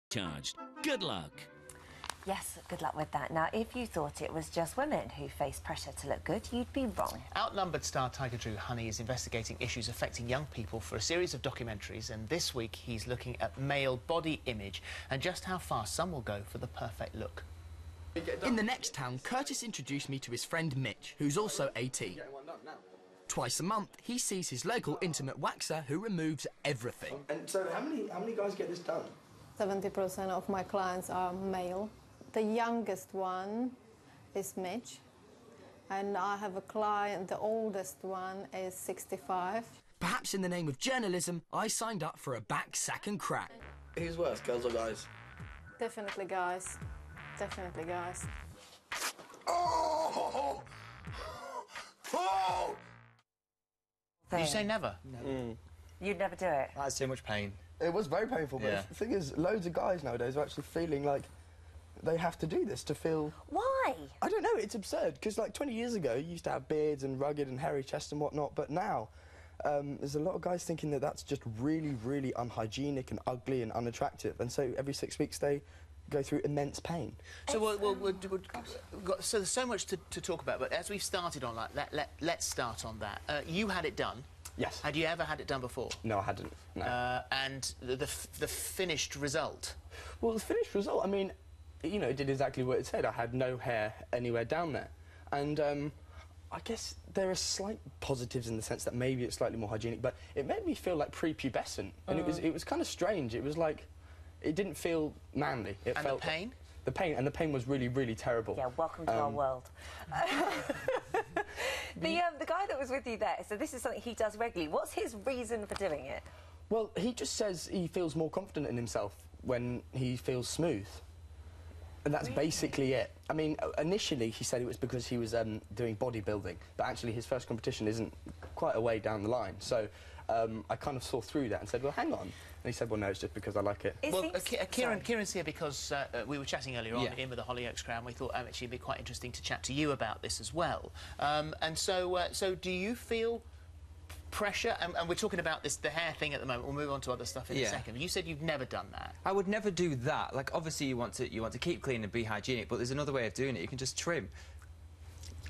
charged. Good luck. Yes, good luck with that. Now, if you thought it was just women who face pressure to look good, you'd be wrong. Outnumbered star Tyger Honey is investigating issues affecting young people for a series of documentaries, and this week he's looking at male body image and just how far some will go for the perfect look. In the next town, Curtis introduced me to his friend Mitch, who's also 18. Twice a month, he sees his local intimate waxer who removes everything. And so how many guys get this done? 70% of my clients are male. The youngest one is Mitch, and I have a client, the oldest one is 65. Perhaps in the name of journalism, I signed up for a back, sack and crack. Who's worse, girls or guys? Definitely guys. Definitely guys. Oh! Oh! Did you say never? No. You'd never do it? That's too much pain. It was very painful, but the thing is, loads of guys nowadays are actually feeling like they have to do this to feel... Why? I don't know, it's absurd, because like 20 years ago, you used to have beards and rugged and hairy chests and whatnot, but now there's a lot of guys thinking that that's just really, really unhygienic and ugly and unattractive, and so every 6 weeks they go through immense pain. So so there's so much to talk about, but as we've started on that, let's start on that. You had it done. Yes. Had you ever had it done before? No, I hadn't. No. And the finished result? Well, the finished result, I mean, you know, it did exactly what it said. I had no hair anywhere down there. And I guess there are slight positives in the sense that maybe it's slightly more hygienic, but it made me feel like prepubescent. And it was kind of strange. It was like, it didn't feel manly. It felt the pain? The pain was really, really terrible. Yeah, welcome to our world. The guy that was with you there, so this is something he does regularly. What's his reason for doing it? Well, he just says he feels more confident in himself when he feels smooth. And that's basically it. I mean, initially he said it was because he was doing bodybuilding, but actually his first competition isn't quite a way down the line. So I kind of saw through that and said, well, hang on. And he said, well, no, it's just because I like it. Well, Kieron's here because we were chatting earlier on in with the Hollyoaks crowd, and we thought actually it'd be quite interesting to chat to you about this as well. And so do you feel pressure? And we're talking about the hair thing at the moment. We'll move on to other stuff in a second. But you said you've never done that. I would never do that. Like, obviously you want to keep clean and be hygienic, but there's another way of doing it. You can just trim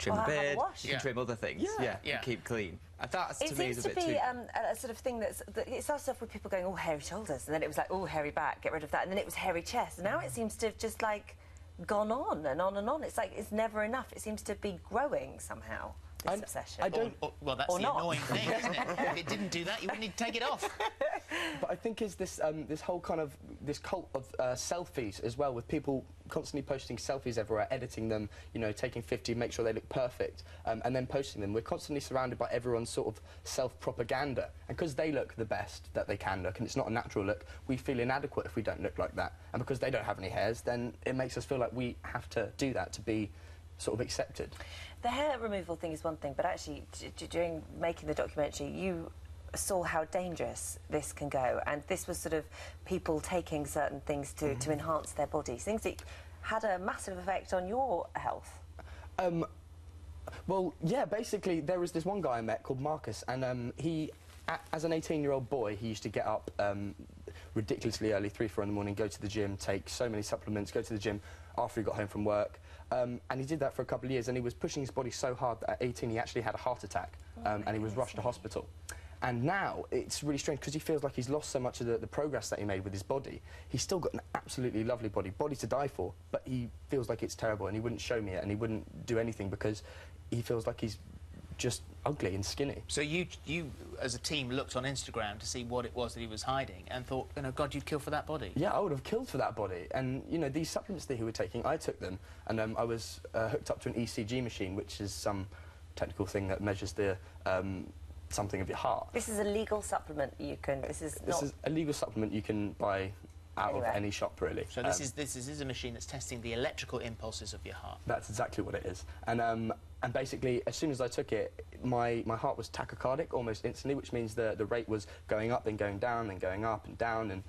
the beard, you can trim other things, and keep clean. That, to me, is a bit too... It seems to be a sort of thing it starts off with people going, oh, hairy shoulders, and then it was like, oh, hairy back, get rid of that, and then it was hairy chest, and now it seems to have just, like, gone on and on and on. It's like it's never enough. It seems to be growing somehow, this obsession. I don't... well, that's the annoying thing, isn't it? If it didn't do that, you wouldn't need to take it off. But I think it's this whole kind of cult of selfies as well, with people constantly posting selfies everywhere, editing them, you know, taking 50, make sure they look perfect, and then posting them. We're constantly surrounded by everyone's sort of self-propaganda, and because they look the best that they can look, and it's not a natural look, we feel inadequate if we don't look like that. And because they don't have any hairs, then it makes us feel like we have to do that to be sort of accepted. The hair removal thing is one thing, but actually, during making the documentary, you saw how dangerous this can go, and this was sort of people taking certain things to enhance their bodies, things that had a massive effect on your health. Well, yeah, basically there was this one guy I met called Marcus, and he, as an 18-year-old boy, he used to get up ridiculously early, 3, 4 in the morning, go to the gym, take so many supplements, go to the gym after he got home from work, and he did that for a couple of years, and he was pushing his body so hard that at 18 he actually had a heart attack, and he was rushed to hospital. And now it's really strange because he feels like he's lost so much of the progress that he made with his body. He's still got an absolutely lovely body to die for, but he feels like it's terrible, and he wouldn't show me it, and he wouldn't do anything because he feels like he's just ugly and skinny. So you as a team looked on Instagram to see what it was that he was hiding and thought, you know, God, you'd kill for that body. Yeah, I would have killed for that body. And, you know, these supplements that he was taking, I took them, and I was hooked up to an ECG machine, which is some technical thing that measures the something of your heart. This is a legal supplement you can... This is a legal supplement you can buy out of any shop, really. So this is a machine that's testing the electrical impulses of your heart. That's exactly what it is. And basically, as soon as I took it, my heart was tachycardic almost instantly, which means the rate was going up, then going down, then going up and down, and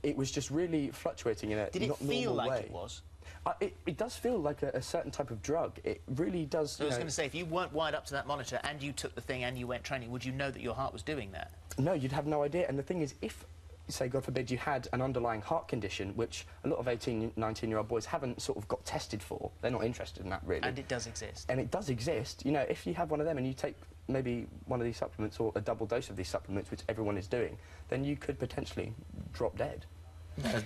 it was just really fluctuating in a Did it feel like it was? It does feel like a certain type of drug. It really does. So I was going to say, if you weren't wired up to that monitor and you took the thing and you went training, would you know that your heart was doing that? No, you'd have no idea. And the thing is, if say, God forbid, you had an underlying heart condition, which a lot of 18, 19-year-old boys haven't sort of got tested for. They're not interested in that, really. And it does exist. And it does exist. You know, if you have one of them and you take maybe one of these supplements or a double dose of these supplements, which everyone is doing, then you could potentially drop dead.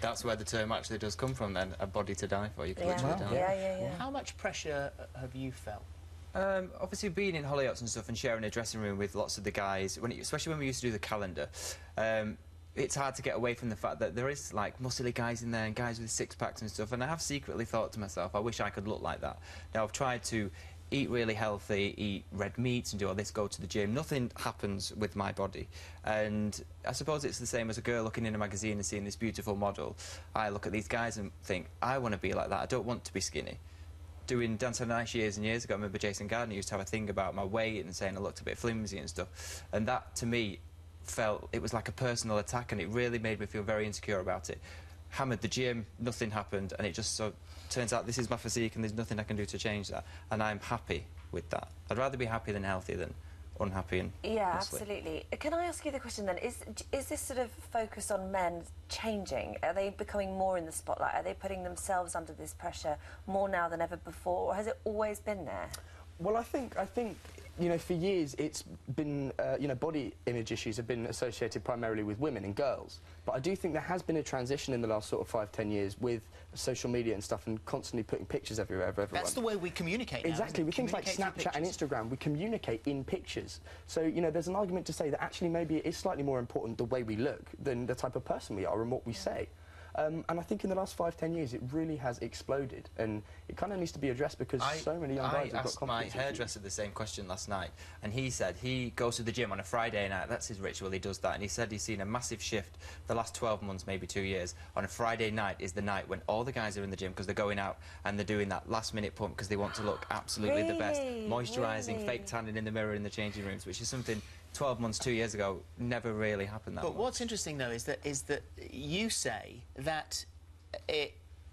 That's where the term actually does come from, then, a body to die for. You could literally die. Yeah. How much pressure have you felt? Obviously, being in Hollyoaks and stuff and sharing a dressing room with lots of the guys, especially when we used to do the calendar, it's hard to get away from the fact that there is, like, muscly guys in there and guys with six-packs and stuff, and I have secretly thought to myself, I wish I could look like that. Now, I've tried to eat really healthy, eat red meats and do all this, go to the gym. Nothing happens with my body. And I suppose it's the same as a girl looking in a magazine and seeing this beautiful model. I look at these guys and think, I want to be like that. I don't want to be skinny. Doing Dance on Ice years and years ago, I remember Jason Gardner used to have a thing about my weight and saying I looked a bit flimsy and stuff. And that, to me, felt, it was like a personal attack, and it really made me feel very insecure about it. Hammered the gym, nothing happened, and it just so turns out this is my physique and there's nothing I can do to change that, and I'm happy with that. I'd rather be happy than healthy than unhappy and yeah, muscly. absolutely. Can I ask you the question then, is this sort of focus on men changing? Are they becoming more in the spotlight? Are they putting themselves under this pressure more now than ever before, or has it always been there? Well, I think, you know, for years it's been, you know, body image issues have been associated primarily with women and girls. But I do think there has been a transition in the last sort of 5-10 years with social media and stuff and constantly putting pictures everywhere of everyone. That's the way we communicate now. Exactly. With things like Snapchat and Instagram, we communicate in pictures. So, you know, there's an argument to say that actually maybe it is slightly more important the way we look than the type of person we are and what we say. And I think in the last 5-10 years it really has exploded, and it kind of needs to be addressed because so many young guys have got confidence. I asked my hairdresser the same question last night, and he said he goes to the gym on a Friday night. That's his ritual. He does that, and he said he's seen a massive shift the last 12 months, maybe 2 years. On a Friday night is the night when all the guys are in the gym because they're going out and they're doing that last-minute pump because they want to look absolutely the best, moisturising, fake tanning in the mirror in the changing rooms, which is something 12 months, 2 years ago never really happened that much. But what's interesting though is that you say that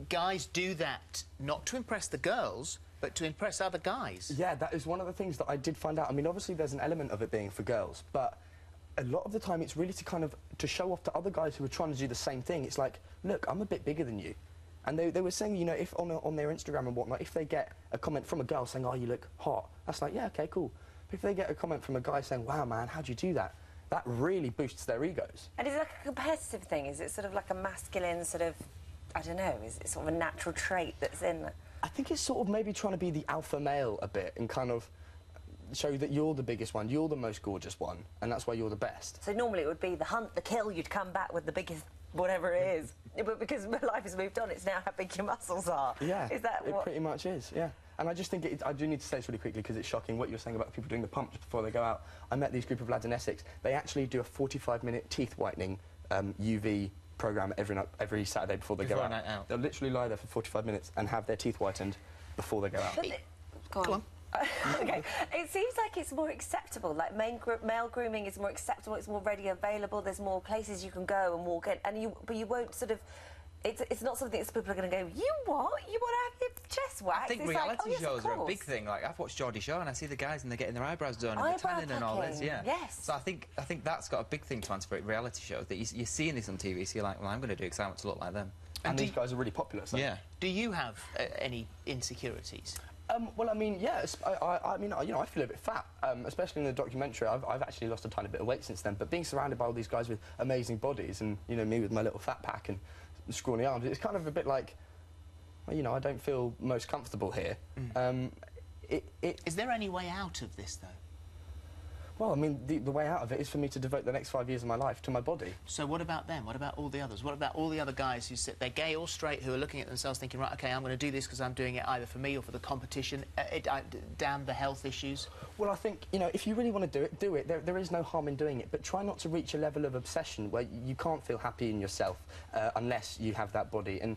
guys do that not to impress the girls, but to impress other guys. Yeah, that is one of the things that I did find out. I mean, obviously there's an element of it being for girls, but a lot of the time it's really to show off to other guys who are trying to do the same thing. It's like, look, I'm a bit bigger than you. And they were saying, you know, if on their Instagram and whatnot, if they get a comment from a girl saying, oh, you look hot, that's like, yeah, okay, cool. But if they get a comment from a guy saying, wow, man, how'd you do that? That really boosts their egos. And is it like a competitive thing? Is it sort of like a masculine sort of, I don't know, is it sort of a natural trait that's in? I think it's sort of maybe trying to be the alpha male a bit and kind of show that you're the biggest one, you're the most gorgeous one, and that's why you're the best. So normally it would be the hunt, the kill, you'd come back with the biggest whatever it is. But because life has moved on, it's now how big your muscles are. Yeah, is that it pretty much is, yeah. And I just think, I do need to say this really quickly because it's shocking what you were saying about people doing the pumps before they go out. I met these group of lads in Essex. They actually do a 45-minute teeth whitening UV programme every Saturday before they go out. Night out. They'll literally lie there for 45 minutes and have their teeth whitened before they go out. Go on. OK. It seems like it's more acceptable, like male grooming is more acceptable, it's more readily available, there's more places you can go and walk in, but you won't sort of... It's not something that people are going to go, you what? You want to have your chest waxed? I think it's reality like, oh, yes, shows are a big thing. Like, I've watched Geordie Shore and I see the guys and they're getting their eyebrows done and Eyebrow they're tanning and all this, yeah. Yes. So I think that's got a big thing to answer for reality shows, that you're seeing this on TV, so you're like, well, I'm going to do it because I want to look like them. And these guys are really popular, so... Yeah. Do you have any insecurities? Well, I mean, yeah, I mean, you know, I feel a bit fat, especially in the documentary. I've actually lost a tiny bit of weight since then, but being surrounded by all these guys with amazing bodies and, you know, me with my little fat pack and scrawny arms, it's kind of a bit like, well, you know, I don't feel most comfortable here. Is there any way out of this, though? Well, I mean, the way out of it is for me to devote the next 5 years of my life to my body. So what about them? What about all the others? What about all the other guys who they're gay or straight, who are looking at themselves thinking, right, OK, I'm going to do this because I'm doing it either for me or for the competition, damn the health issues? Well, I think, you know, if you really want to do it, do it. There is no harm in doing it, but try not to reach a level of obsession where you can't feel happy in yourself unless you have that body. And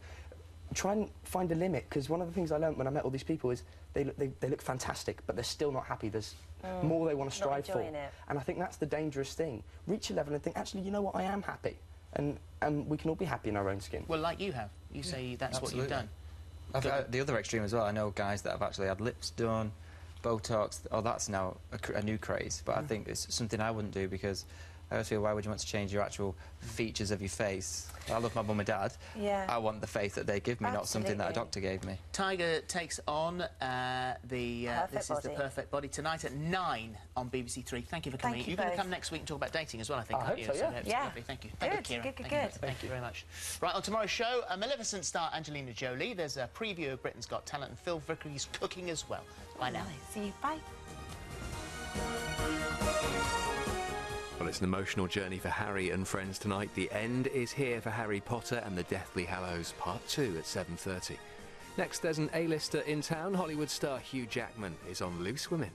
try and find a limit, because one of the things I learned when I met all these people is they look fantastic, but they're still not happy. There's more they want to strive for. And I think that's the dangerous thing. Reach a level and think, actually, you know what, I am happy. And we can all be happy in our own skin. Well, like you have. You say that's Absolutely. what you've done. The other extreme as well, I know guys that have actually had lips done, Botox, that's now a new craze, but I think it's something I wouldn't do because I always feel, why would you want to change your actual features of your face? I love my mum and dad. Yeah. I want the face that they give me, not something that a doctor gave me. Tyger takes on This is the Perfect Body tonight at 9 on BBC Three. Thank you for coming. You're going to come next week and talk about dating as well, I think, aren't you? So, yeah. Yeah. Thank you. Thank you, Kieron. Good. Thank you very much. Right, on tomorrow's show, a Maleficent star Angelina Jolie. There's a preview of Britain's Got Talent and Phil Vickery's cooking as well. Bye now. See you. Bye. Well, it's an emotional journey for Harry and friends tonight. The end is here for Harry Potter and the Deathly Hallows Part 2 at 7:30. Next, there's an A-lister in town. Hollywood star Hugh Jackman is on Loose Women.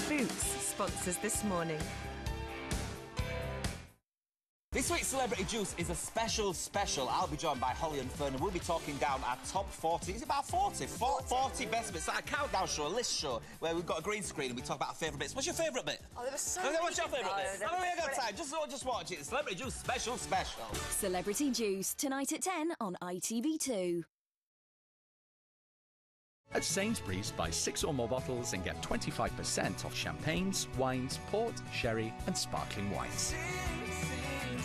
Boots sponsors this morning. This week's Celebrity Juice is a special. I'll be joined by Holly and Fern, and we'll be talking down our top 40. Is it about 40? 40 best bits. It's like a countdown show, a list show, where we've got a green screen and we talk about our favourite bits. What's your favourite bit? Oh, there was so What's your favourite bit? I haven't got time. Just watch it. Celebrity Juice special. Celebrity Juice, tonight at 10 on ITV2. At Sainsbury's, buy 6 or more bottles and get 25% off champagnes, wines, port, sherry and sparkling wines.